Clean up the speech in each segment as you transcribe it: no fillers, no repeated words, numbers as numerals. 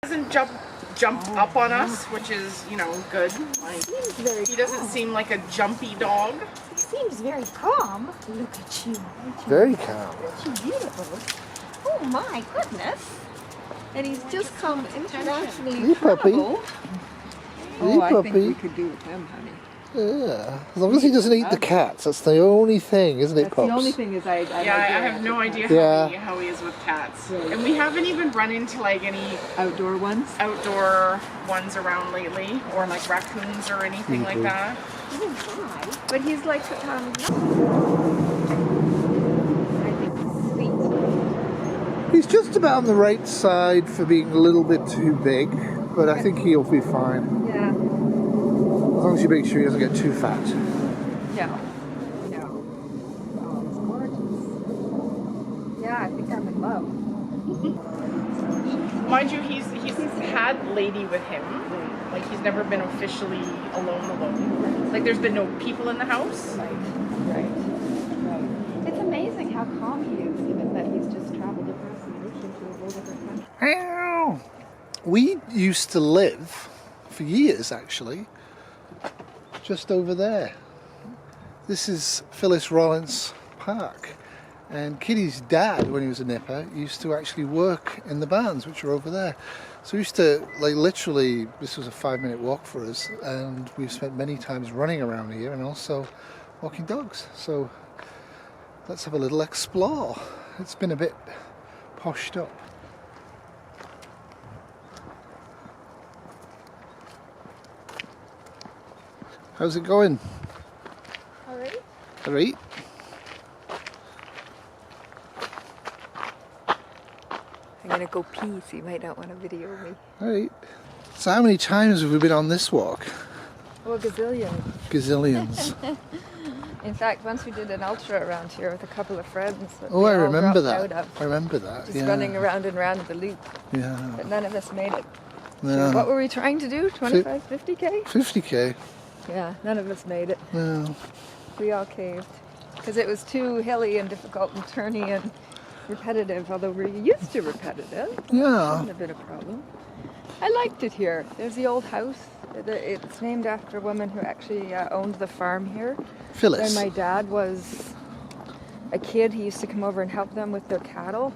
Doesn't jump up on us, which is, you know, good. Like, he doesn't seem like a jumpy dog. He seems very calm. Look at you. Very calm. Aren't you beautiful? Oh my goodness. And he's just come internationally Hey, puppy. travel. Hey, I puppy. think we could do with him, honey. Yeah, as long as he doesn't eat the cats, that's the only thing, isn't it, That's Pops? the only thing is I have no idea how he is with cats. Right. And we haven't even run into like any outdoor ones. outdoor ones around lately, or like raccoons or anything like that. He didn't fly. But he's like, I think he's sweet. He's just about on the right side for being a little bit too big, but I think he'll be fine. Yeah. As long as you make sure he doesn't get too fat. No. No. Oh, it's gorgeous. Yeah, I think I'm in love. Mind you, he's had Lady with him. Like, he's never been officially alone. Like, there's been no people in the house. Right. It's amazing how calm he is, given that he's just traveled across the ocean to a whole different country. We used to live, for years actually, just over there. This is Phyllis Rawlinson Park. And Kitty's dad, when he was a nipper, used to actually work in the barns, which are over there. So we used to, like, literally, this was a 5-minute walk for us, and we've spent many times running around here and also walking dogs. So let's have a little explore. It's been a bit poshed up. How's it going? Alright. All right. I'm gonna go pee, so you might not want to video me. All right. So how many times have we been on this walk? Oh, a gazillion. Gazillions. In fact, once we did an ultra around here with a couple of friends. That Oh, we I all remember dropped that. out of, I remember that. just Yeah. running around and around the loop. Yeah. But none of us made it. Yeah. What were we trying to do? 25, 50k? 50k. Yeah, none of us made it. Yeah. We all caved. Because it was too hilly and difficult and turny and repetitive, although we're used to repetitive. Yeah. Wasn't a bit of a problem. I liked it here. There's the old house. It's named after a woman who actually owned the farm here. Phyllis. When my dad was a kid, he used to come over and help them with their cattle.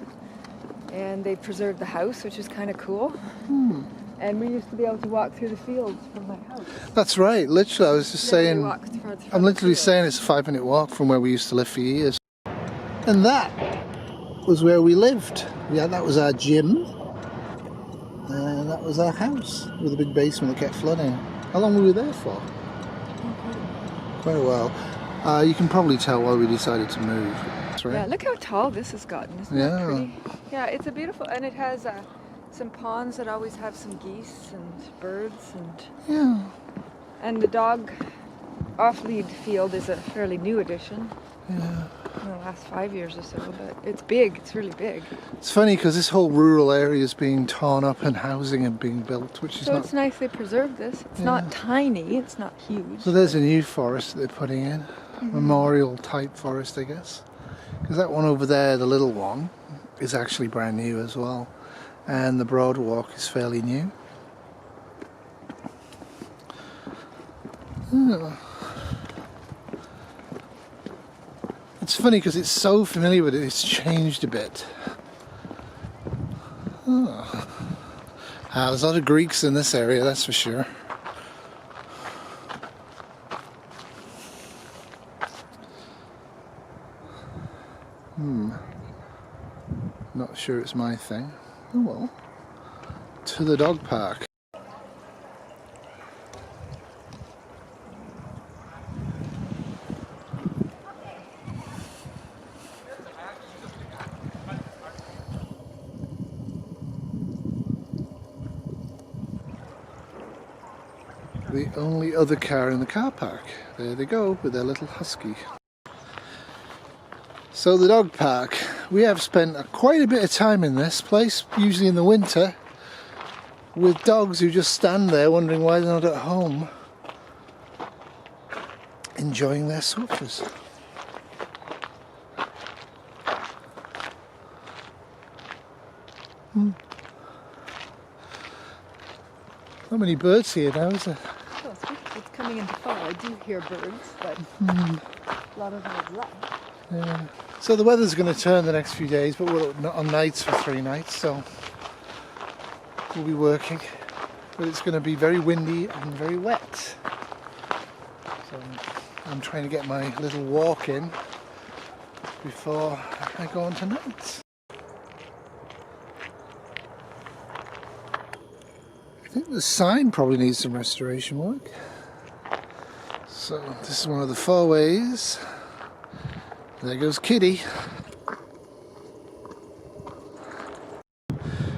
And they preserved the house, which is kind of cool. And we used to be able to walk through the fields from my house. That's right. Literally, I was just saying. Through I'm the literally fields. saying it's a 5-minute walk from where we used to live for years. And that was where we lived. Yeah, that was our gym. And that was our house with a big basement that kept flooding. How long were we there for? Quite a while. You can probably tell why we decided to move. That's right. Yeah, look how tall this has gotten. Isn't Yeah. that pretty? Yeah, it's a beautiful, and it has some ponds that always have some geese and birds, Yeah. and the dog off-lead field is a fairly new addition. Yeah. In the last 5 years or so, but it's big. It's really big. It's funny because this whole rural area is being torn up and housing and being built, which is So not. it's nice they preserve this. It's Yeah. not tiny. It's not huge. So there's a new forest that they're putting in, memorial type forest, I guess. Because that one over there, the little one, is actually brand new as well, and the broad walk is fairly new. Yeah. It's funny because it's so familiar with it, it's changed a bit. Oh. There's a lot of Greeks in this area, that's for sure. Not sure it's my thing. Oh well. To the dog park. The only other car in the car park. There they go with their little husky. So the dog park, we have spent quite a bit of time in this place, usually in the winter, with dogs who just stand there wondering why they're not at home, enjoying their suppers. Not many birds here now, is there? Oh, it's coming into fall. I do hear birds, but a lot of them have left. Yeah. So the weather's going to turn the next few days, but we're on nights for 3 nights, so we'll be working. But it's going to be very windy and very wet. So I'm trying to get my little walk in before I go on to nights. I think the sign probably needs some restoration work. So this is one of the fourways. There goes Kitty.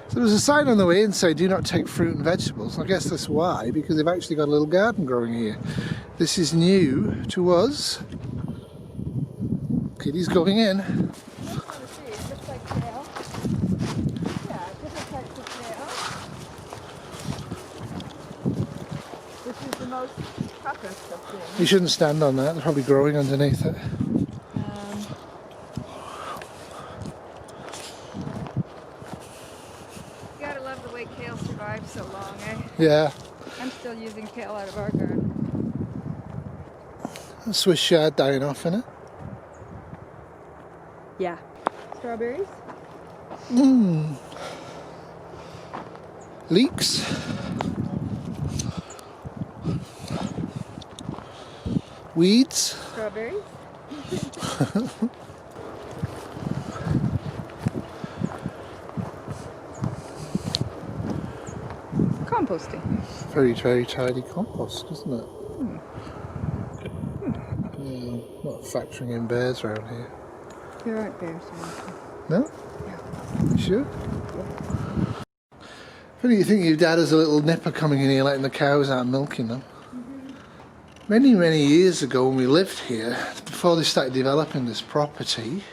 So there's a sign on the way in saying do not take fruit and vegetables. I guess that's why, because they've actually got a little garden growing here. This is new to us. Kitty's going in. It looks like kale. Yeah, different types of kale. This is the most toughest of things. You shouldn't stand on that, they're probably growing underneath it. You gotta love the way kale survived so long, eh? Yeah, I'm still using kale out of our garden. a Swiss chard dying off in it. Yeah. Strawberries? Leeks. Weeds. Strawberries? Composting. Very, very tidy compost, isn't it? Yeah, not factoring in bears around here. There aren't bears around. No? You sure? Funny you think your dad has a little nipper coming in here letting the cows out and milking them. Many, many years ago when we lived here, before they started developing this property,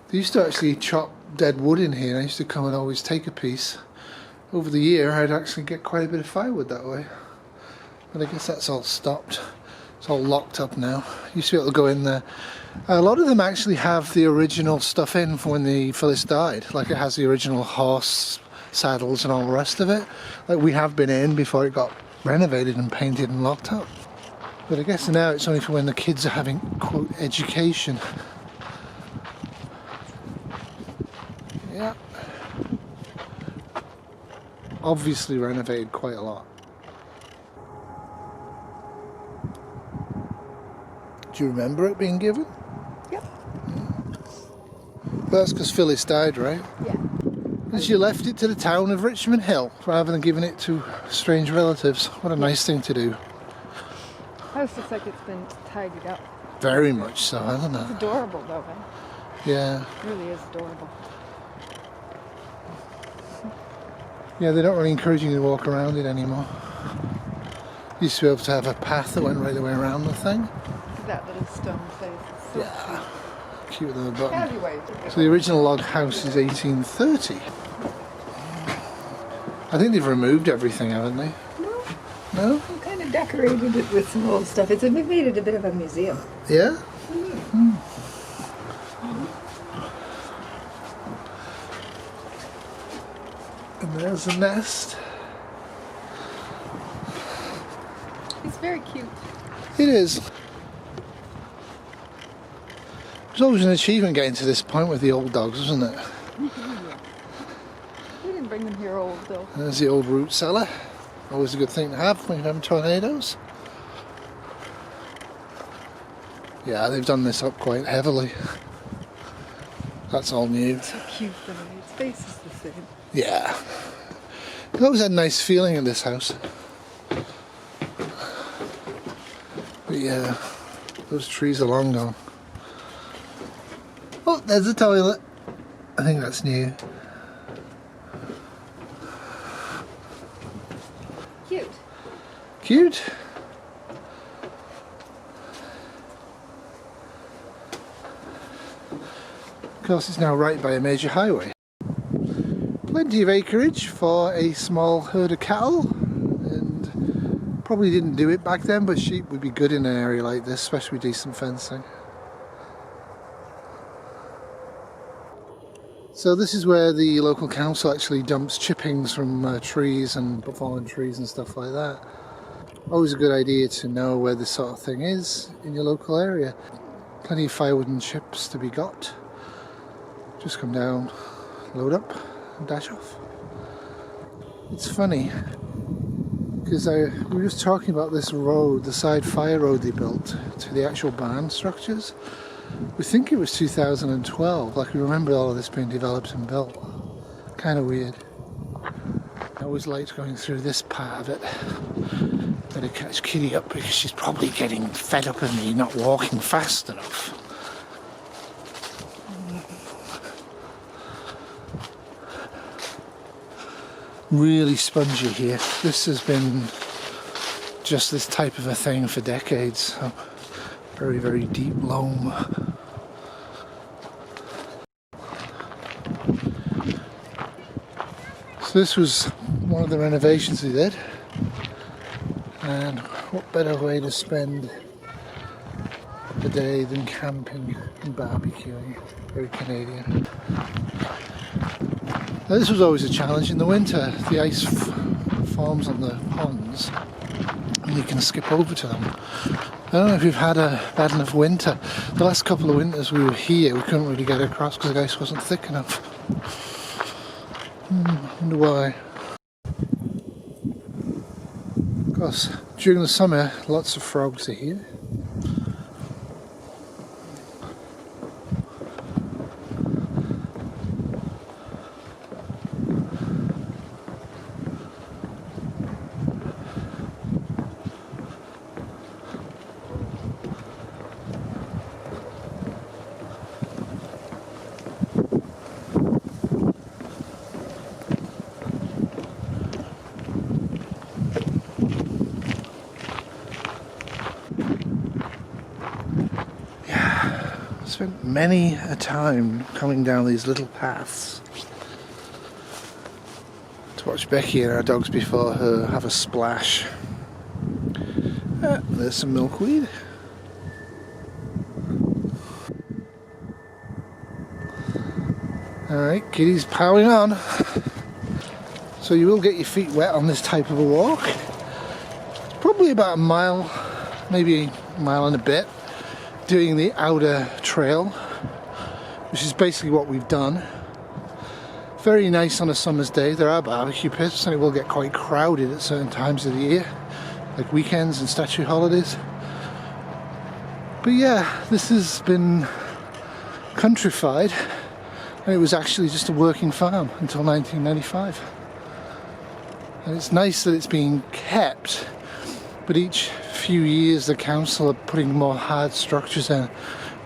they used to actually chop dead wood in here. I used to come and always take a piece. Over the year I'd actually get quite a bit of firewood that way. But I guess that's all stopped. It's all locked up now. Used to be able to go in there. A lot of them actually have the original stuff in from when the Phyllis died. Like it has the original horse saddles and all the rest of it. Like we have been in before it got renovated and painted and locked up. But I guess now it's only for when the kids are having, quote, education. Yeah. Obviously renovated quite a lot. Do you remember it being given? Yep. But that's because Phyllis died, right? Yeah. Because you left it to the town of Richmond Hill rather than giving it to strange relatives. What a nice thing to do. House looks like it's been tidied up. Very much so, hasn't It's it? adorable though, man. Yeah. It really is adorable. Yeah, they don't really encourage you to walk around it anymore. Used to be able to have a path that went right the way around the thing. That little stone face is so Yeah. Cute with the button. Alleyway. So the original log house is 1830. I think they've removed everything, haven't they? No, No? we kind of decorated it with some old stuff. We've made it a bit of a museum. Yeah? And there's the nest. It's very cute. It is. It's always an achievement getting to this point with the old dogs, isn't it? We didn't bring them here old though. There's the old root cellar. Always a good thing to have when you're having tornadoes. Yeah, they've done this up quite heavily. That's all new. So cute though. Its face is the same. Yeah. I've always had a nice feeling in this house. But yeah, those trees are long gone. Oh, there's the toilet. I think that's new. Cute. Cute. Of course, it's now right by a major highway. Plenty of acreage for a small herd of cattle, and probably didn't do it back then, but sheep would be good in an area like this, especially with decent fencing. So this is where the local council actually dumps chippings from trees and fallen trees and stuff like that. Always a good idea to know where this sort of thing is in your local area. Plenty of firewood and chips to be got. Just come down, load up and dash off. It's funny because we were just talking about this road, the side fire road they built to the actual barn structures. We think it was 2012, like we remember all of this being developed and built. Kind of weird. I always liked going through this part of it. Better catch Kitty up because she's probably getting fed up of me not walking fast enough. Really spongy here. This has been just this type of a thing for decades. So very, very deep loam. So this was one of the renovations we did, and what better way to spend the day than camping and barbecuing. Very Canadian. Now, this was always a challenge in the winter. The ice forms on the ponds and you can skip over to them. I don't know if you've had a bad enough winter. The last couple of winters we were here, we couldn't really get across because the ice wasn't thick enough. I wonder why. Of course, during the summer, lots of frogs are here. Spent many a time coming down these little paths to watch Becky and our dogs before her have a splash. There's some milkweed. Alright, Kitty's powering on. So you will get your feet wet on this type of a walk. It's probably about a mile, maybe a mile and a bit, doing the outer trail, which is basically what we've done. Very nice on a summer's day. There are barbecue pits and it will get quite crowded at certain times of the year, like weekends and statutory holidays. But yeah, this has been countrified, and it was actually just a working farm until 1995. And it's nice that it's being kept, but each few years the council are putting more hard structures in,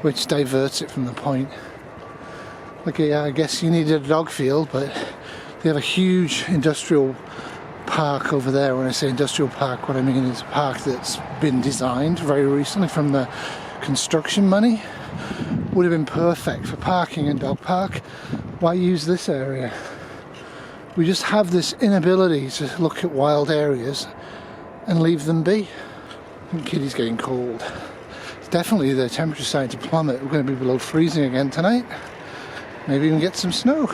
which diverts it from the point. Okay, yeah, I guess you needed a dog field, but they have a huge industrial park over there. When I say industrial park, what I mean is a park that's been designed very recently from the construction money. Would have been perfect for parking and dog park. Why use this area? We just have this inability to look at wild areas and leave them be. I think Kitty's getting cold. It's definitely the temperature starting to plummet. We're going to be below freezing again tonight. Maybe even get some snow.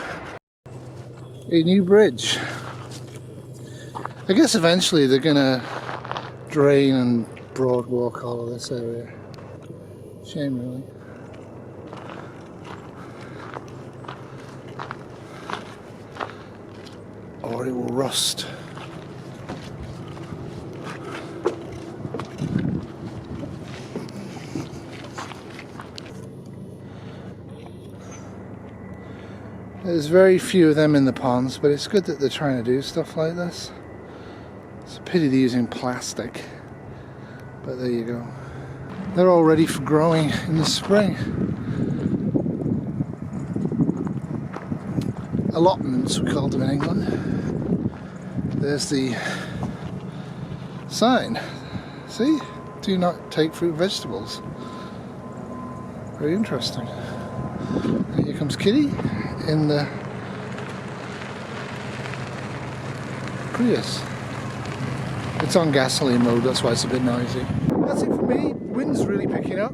A new bridge. I guess eventually they're going to drain and broadwalk all of this area. Shame, really. Or it will rust. There's very few of them in the ponds, but it's good that they're trying to do stuff like this. It's a pity they're using plastic, but there you go. They're all ready for growing in the spring. Allotments, we called them in England. There's the sign. See? Do not take fruit and vegetables. Very interesting. And here comes Kitty in the Prius. It's on gasoline mode, that's why it's a bit noisy. That's it for me. Wind's really picking up.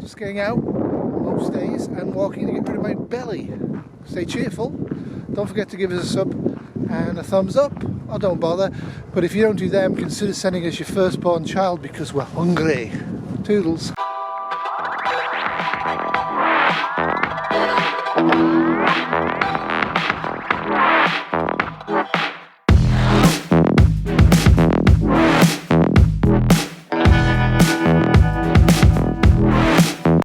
Just getting out most days and walking to get rid of my belly. stay cheerful. Don't forget to give us a sub and a thumbs up, or don't bother. But if you don't do them, consider sending us your firstborn child because we're hungry. Toodles.